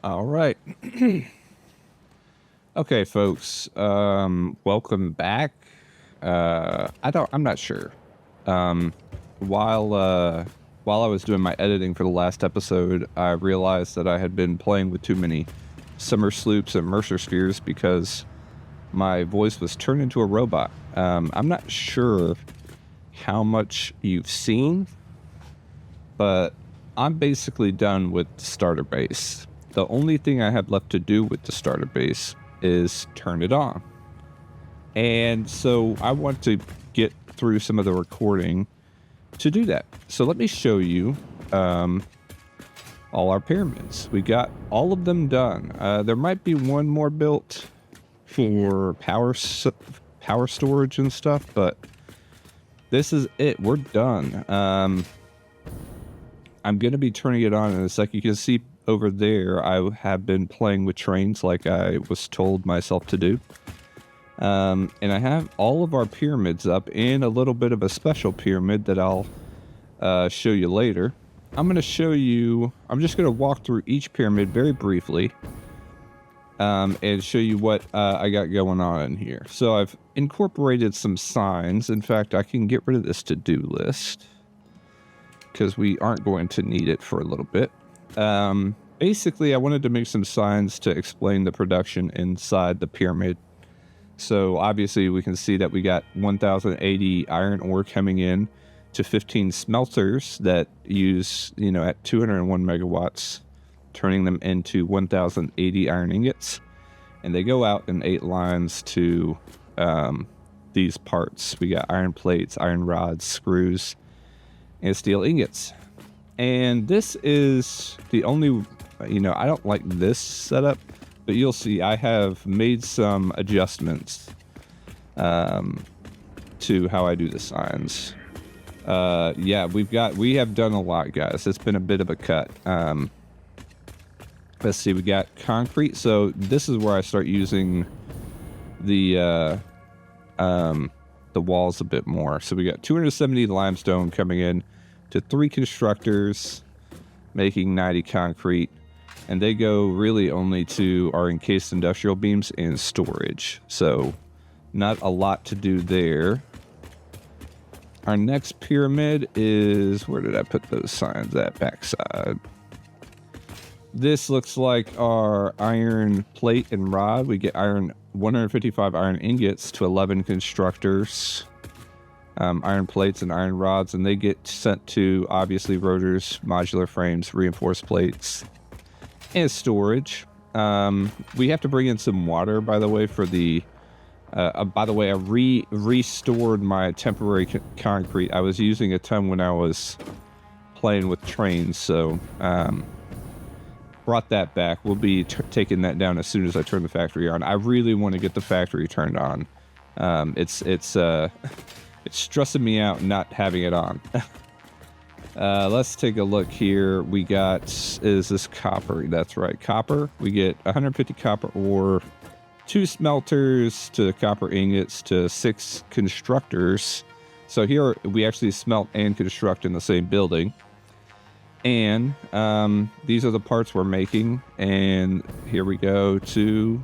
All right. Okay, folks. Welcome back. I'm not sure. Um, while I was doing my editing for the last episode, I realized that I had been playing with too many summer sloops and Mercer spheres because my voice was turned into a robot. I'm not sure how much you've seen, but I'm basically done with the starter base. The only thing I have left to do with the starter base is turn it on. And so I want to get through some of the recording to do that. So let me show you all our pyramids. We got all of them done. There might be one more built for power storage and stuff, but this is it. We're done. I'm going to be turning it on in a sec. You can see over there, I have been playing with trains like I was told myself to do. And I have all of our pyramids up and a little bit of a special pyramid that I'll show you later. I'm going to show you, I'm just going to walk through each pyramid very briefly and show you what I got going on in here. So I've incorporated some signs. In fact, I can get rid of this to-do list, because we aren't going to need it for a little bit. Basically, I wanted to make some signs to explain the production inside the pyramid. So obviously, we can see that we got 1,080 iron ore coming in to 15 smelters that use, at 201 megawatts, turning them into 1,080 iron ingots. And they go out in 8 lines to these parts. We got iron plates, iron rods, screws, and steel ingots. And this is the only, I don't like this setup, but you'll see I have made some adjustments to how I do the signs. Yeah, we have done a lot, guys. It's been a bit of a cut. Let's see, we got concrete. So this is where I start using the walls a bit more. So we got 270 limestone coming in to 3 constructors, making 90 concrete, and they go really only to our encased industrial beams and storage. So not a lot to do there. Our next pyramid is, where did I put those signs at? Backside. This looks like our iron plate and rod. We get 155 iron ingots to 11 constructors. Iron plates and iron rods, and they get sent to, obviously, rotors, modular frames, reinforced plates, and storage. We have to bring in some water, by the way, for the... by the way, I restored my temporary concrete. I was using a ton when I was playing with trains, so brought that back. We'll be taking that down as soon as I turn the factory on. I really want to get the factory turned on. It's stressing me out not having it on. Let's take a look here. We got, is this copper? That's right, copper. We get 150 copper ore, 2 smelters to copper ingots to 6 constructors. So here we actually smelt and construct in the same building. And these are the parts we're making. And here we go to...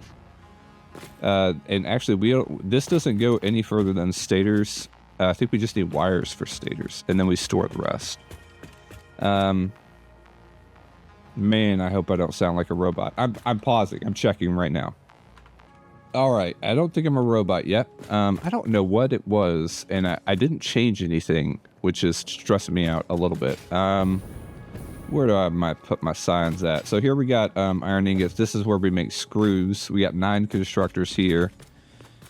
and actually, this doesn't go any further than stators. I think we just need wires for stators, and then we store the rest. Man, I hope I don't sound like a robot. I'm pausing. I'm checking right now. All right, I don't think I'm a robot yet. I don't know what it was, and I didn't change anything, which is stressing me out a little bit. Where do I put my signs at? So here we got iron ingots. This is where we make screws. We got 9 constructors here,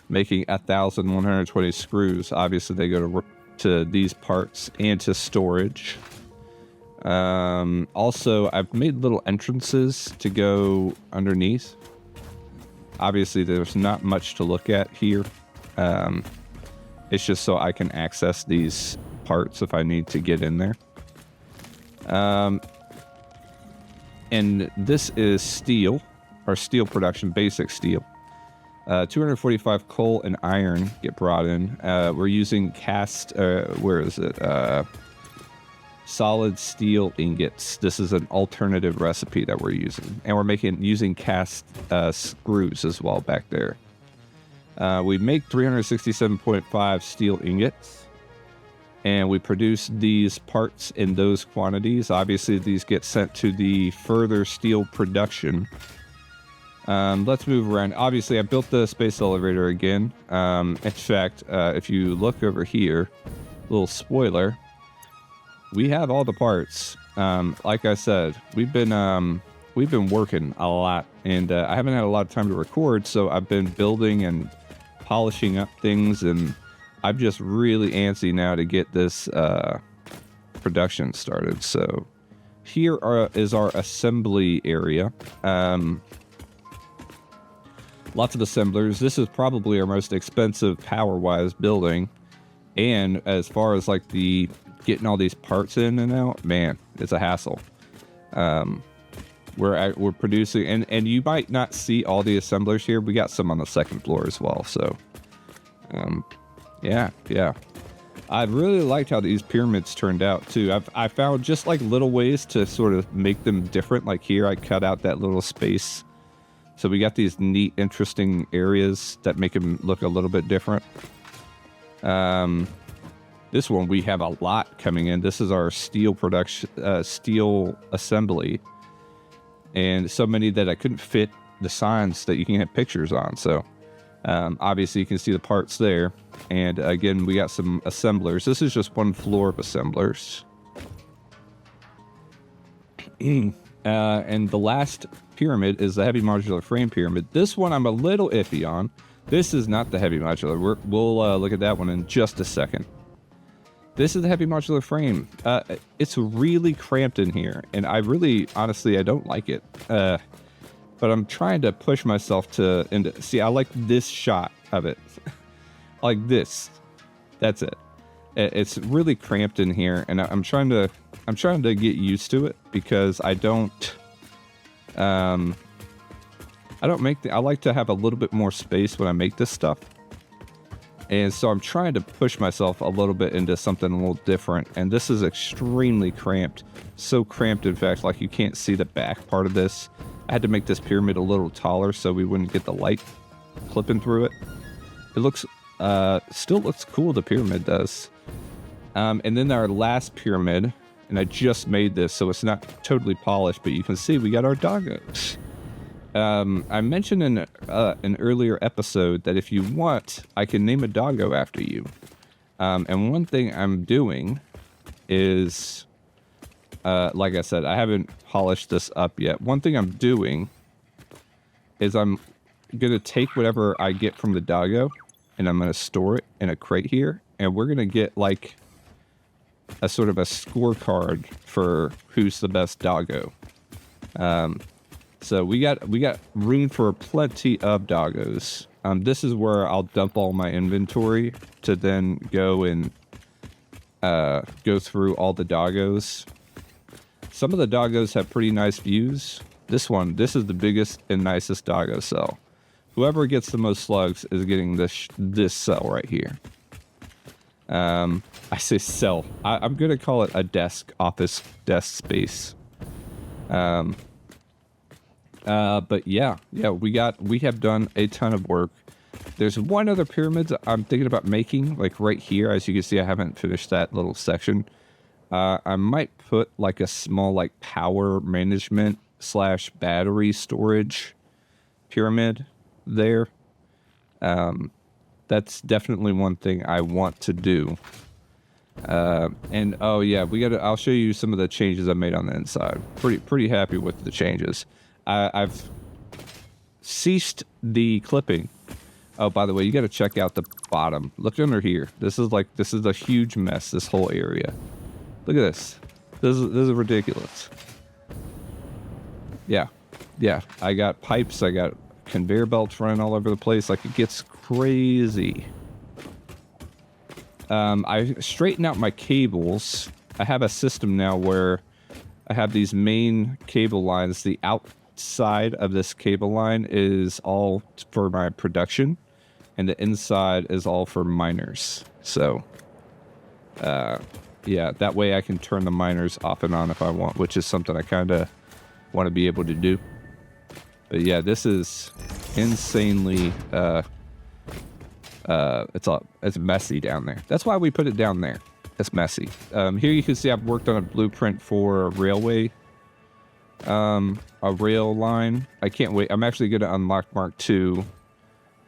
making 1,120 screws. Obviously, they go to these parts and to storage. Also, I've made little entrances to go underneath. Obviously, there's not much to look at here. It's just so I can access these parts if I need to get in there. And this is steel, or steel production, basic steel. 245 coal and iron get brought in. We're using cast, where is it? solid steel ingots. This is an alternative recipe that we're using, and we're using cast screws as well back there. We make 367.5 steel ingots, and we produce these parts in those quantities. Obviously, these get sent to the further steel production. Let's move around. Obviously, I built the space elevator again. In fact, if you look over here, little spoiler, we have all the parts. Like I said, we've been working a lot, and I haven't had a lot of time to record, so I've been building and polishing up things, and I'm just really antsy now to get this production started. So here is our assembly area. Lots of assemblers. This is probably our most expensive power-wise building. And as far as like the getting all these parts in and out, man, it's a hassle. We're producing, and you might not see all the assemblers here. We got some on the second floor as well. So, yeah. I really liked how these pyramids turned out too. I found just like little ways to sort of make them different. Like here, I cut out that little space. So we got these neat, interesting areas that make them look a little bit different. This one, we have a lot coming in. This is our steel production, steel assembly. And so many that I couldn't fit the signs that you can have pictures on. So obviously you can see the parts there. And again, we got some assemblers. This is just one floor of assemblers. And the last pyramid is the heavy modular frame pyramid. This one I'm a little iffy on. This is not the heavy modular. We'll look at that one in just a second. This is the heavy modular frame. It's really cramped in here, and honestly, I don't like it. But I'm trying to push myself to see. I like this shot of it, like this. That's it. It's really cramped in here, and I'm trying to get used to it because I like to have a little bit more space when I make this stuff. And so I'm trying to push myself a little bit into something a little different. And this is extremely cramped. So cramped, in fact, like you can't see the back part of this. I had to make this pyramid a little taller so we wouldn't get the light clipping through it. It looks, still looks cool, the pyramid does. And then our last pyramid, and I just made this, so it's not totally polished, but you can see we got our doggos. I mentioned in an earlier episode that if you want, I can name a doggo after you. And one thing I'm doing is, like I said, I haven't polished this up yet. One thing I'm doing is I'm going to take whatever I get from the doggo, and I'm going to store it in a crate here, and we're going to get like a sort of a scorecard for who's the best doggo. So we got room for plenty of doggos. This is where I'll dump all my inventory to then go and go through all the doggos. Some of the doggos have pretty nice views. This is the biggest and nicest doggo cell. Whoever gets the most slugs is getting this cell right here. I say cell. I'm gonna call it a office desk space. But yeah, we have done a ton of work. There's one other pyramid I'm thinking about making, like right here. As you can see, I haven't finished that little section. I might put like a small like power management / battery storage pyramid there. That's definitely one thing I want to do. And oh yeah, I'll show you some of the changes I made on the inside. Pretty happy with the changes. I've ceased the clipping. Oh, by the way, you got to check out the bottom. Look under here. This is a huge mess, this whole area. Look at this. This is ridiculous. Yeah. I got pipes. I got conveyor belts running all over the place. Like, it gets crazy. I straighten out my cables. I have a system now where I have these main cable lines. The outside of this cable line is all for my production, and the inside is all for miners. So, Yeah, that way I can turn the miners off and on if I want, which is something I kind of want to be able to do. But yeah, this is insanely, it's messy down there. That's why we put it down there. It's messy. Here you can see I've worked on a blueprint for a railway, a rail line. I can't wait. I'm actually going to unlock Mark II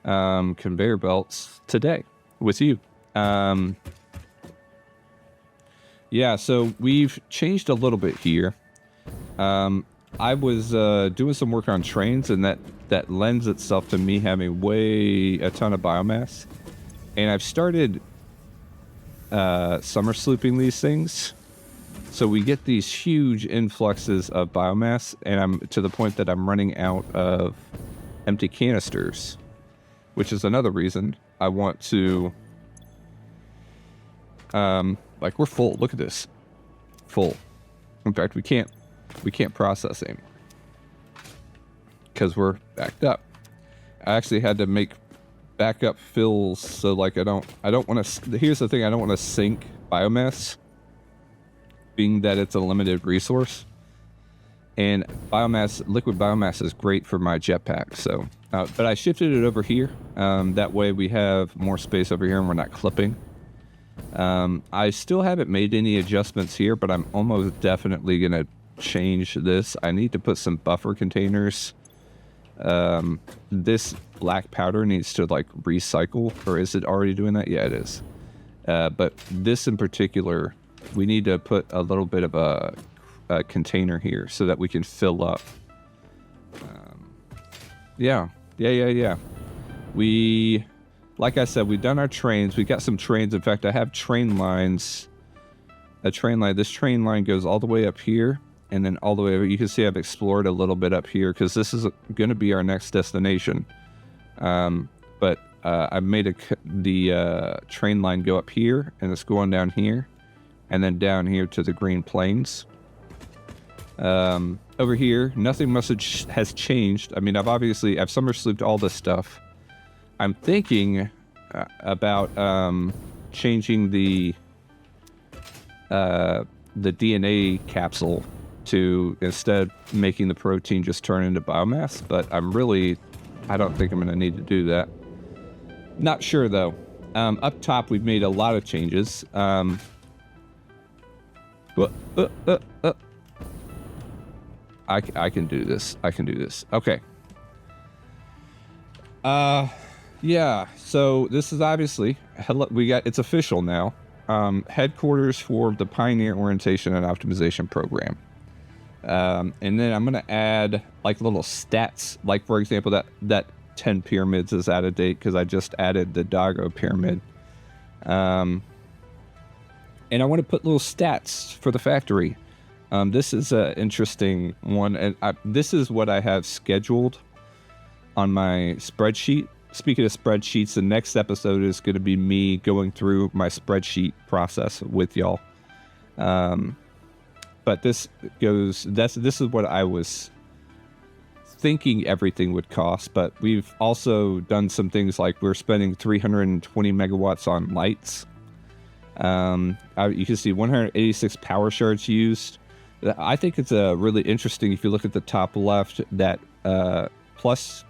conveyor belts today with you. Yeah, so we've changed a little bit here. I was doing some work on trains, and that lends itself to me having a ton of biomass. And I've started summer slooping these things, so we get these huge influxes of biomass, and I'm to the point that I'm running out of empty canisters, which is another reason I want to like, we're full. Look at this. Full. In fact, we can't process anymore because we're backed up. I actually had to make backup fills, so like I don't want to. Here's the thing: I don't want to sink biomass, being that it's a limited resource. And liquid biomass is great for my jetpack. So, but I shifted it over here. That way we have more space over here, and we're not clipping. I still haven't made any adjustments here, but I'm almost definitely gonna change this. I need to put some buffer containers. This black powder needs to like recycle, or is it already doing that? Yeah, it is. But this in particular, we need to put a little bit of a container here so that we can fill up. Yeah. Like I said, we've done our trains. We got some trains. In fact, I have train lines. A train line. This train line goes all the way up here, and then all the way over. You can see I've explored a little bit up here because this is going to be our next destination. But I've made the train line go up here, and it's going down here, and then down here to the Green Plains. Over here, nothing much has changed. I mean, I've summer slooped all this stuff. I'm thinking about changing the DNA capsule to instead making the protein just turn into biomass, but I don't think I'm going to need to do that. Not sure though. Up top, we've made a lot of changes. I can do this. Okay. Yeah, so this is obviously, it's official now, headquarters for the Pioneer Orientation and Optimization Program. And then I'm going to add like little stats, like for example, that 10 pyramids is out of date because I just added the Dago pyramid. And I want to put little stats for the factory. This is an interesting one, and this is what I have scheduled on my spreadsheet. Speaking of spreadsheets, the next episode is going to be me going through my spreadsheet process with y'all. But this is what I was thinking everything would cost, but we've also done some things like we're spending 320 megawatts on lights. You can see 186 power shards used. I think it's really interesting if you look at the top left that plus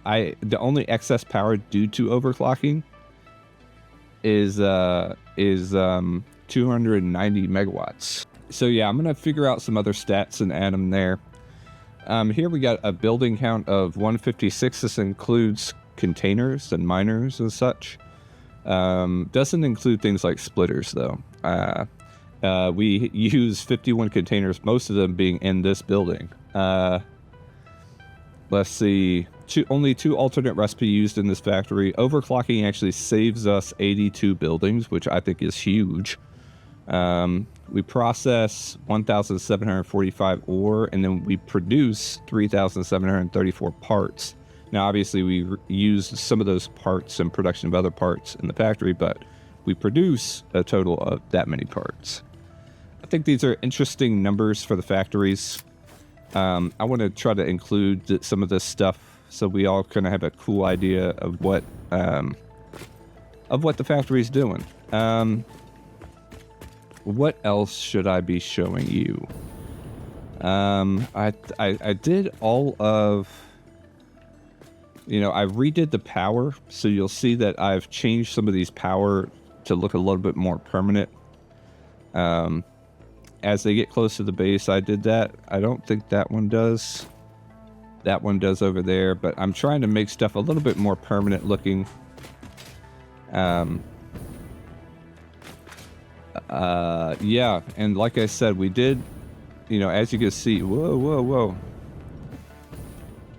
the only excess power due to overclocking is 290 megawatts. So yeah, I'm gonna figure out some other stats and add them there. Here we got a building count of 156. This includes containers and miners and such. Doesn't include things like splitters though. We use 51 containers, most of them being in this building. Let's see. Only 2 alternate recipes used in this factory. Overclocking actually saves us 82 buildings, which I think is huge. We process 1,745 ore, and then we produce 3,734 parts. Now, obviously, we use some of those parts in production of other parts in the factory, but we produce a total of that many parts. I think these are interesting numbers for the factories. I want to try to include some of this stuff so we all kind of have a cool idea of what the factory's doing. what else should I be showing you? I did all of, I redid the power, so you'll see that I've changed some of these power to look a little bit more permanent. As they get close to the base, I did that. I don't think that one does. That one does over there, but I'm trying to make stuff a little bit more permanent looking. Yeah, and like I said, we did, as you can see, whoa.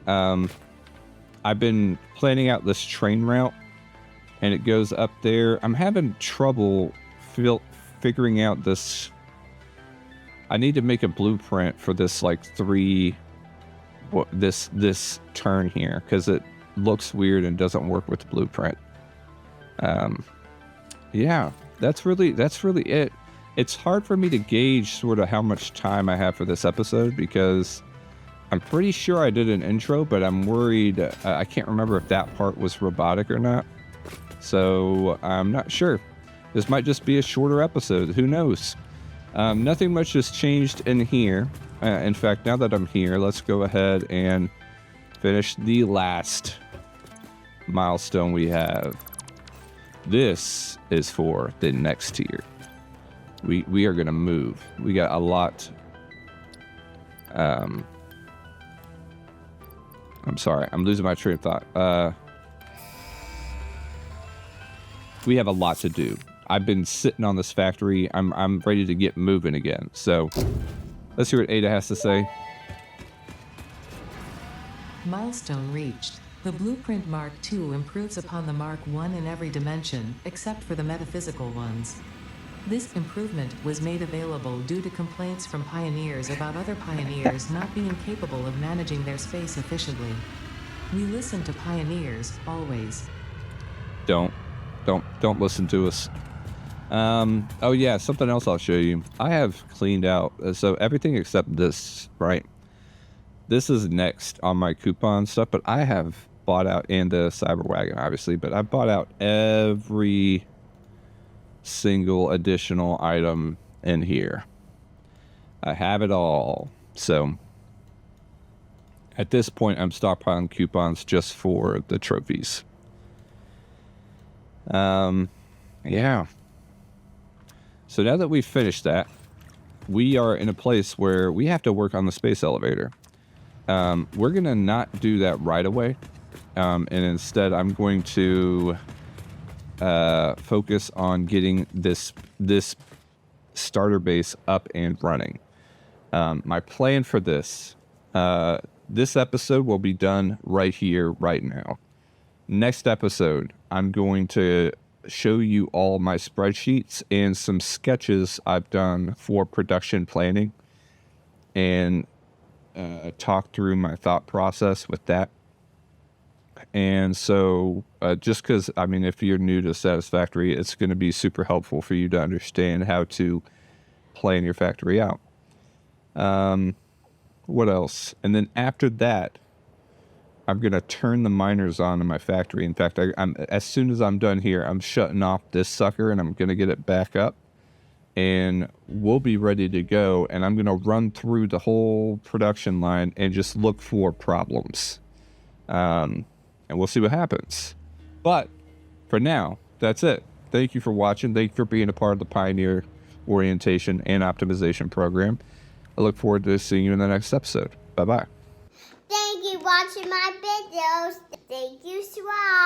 I've been planning out this train route, and it goes up there. I'm having trouble figuring out this. I need to make a blueprint for this, like, this turn here, because it looks weird and doesn't work with the blueprint. Yeah, that's really it. It's hard for me to gauge sort of how much time I have for this episode, because I'm pretty sure I did an intro, but I'm worried. I can't remember if that part was robotic or not. So I'm not sure. This might just be a shorter episode. Who knows? Nothing much has changed in here. In fact, now that I'm here, let's go ahead and finish the last milestone we have. This is for the next tier. We are going to move. We got a lot. I'm sorry. I'm losing my train of thought. We have a lot to do. I've been sitting on this factory. I'm ready to get moving again. So let's hear what Ada has to say. Milestone reached. The Blueprint Mark II improves upon the Mark I in every dimension, except for the metaphysical ones. This improvement was made available due to complaints from pioneers about other pioneers not being capable of managing their space efficiently. We listen to pioneers, always. Don't listen to us. Oh yeah, something else I'll show you. I have cleaned out, so everything except this, right? This is next on my coupon stuff, but I have bought out, and the Cyber Wagon, obviously, but I bought out every single additional item in here. I have it all. So at this point, I'm stockpiling coupons just for the trophies. Yeah. So now that we've finished that, we are in a place where we have to work on the space elevator. We're going to not do that right away. And instead, I'm going to focus on getting this starter base up and running. My plan for this episode will be done right here, right now. Next episode, I'm going to show you all my spreadsheets and some sketches I've done for production planning, and talk through my thought process with that. And so just because, I mean, if you're new to Satisfactory, it's going to be super helpful for you to understand how to plan your factory out. What else? And then after that, I'm going to turn the miners on in my factory. In fact, I'm as soon as I'm done here, I'm shutting off this sucker, and I'm going to get it back up. And we'll be ready to go. And I'm going to run through the whole production line and just look for problems. And we'll see what happens. But for now, that's it. Thank you for watching. Thank you for being a part of the Pioneer Orientation and Optimization Program. I look forward to seeing you in the next episode. Bye-bye. Thank you for watching my videos. Thank you, Swag.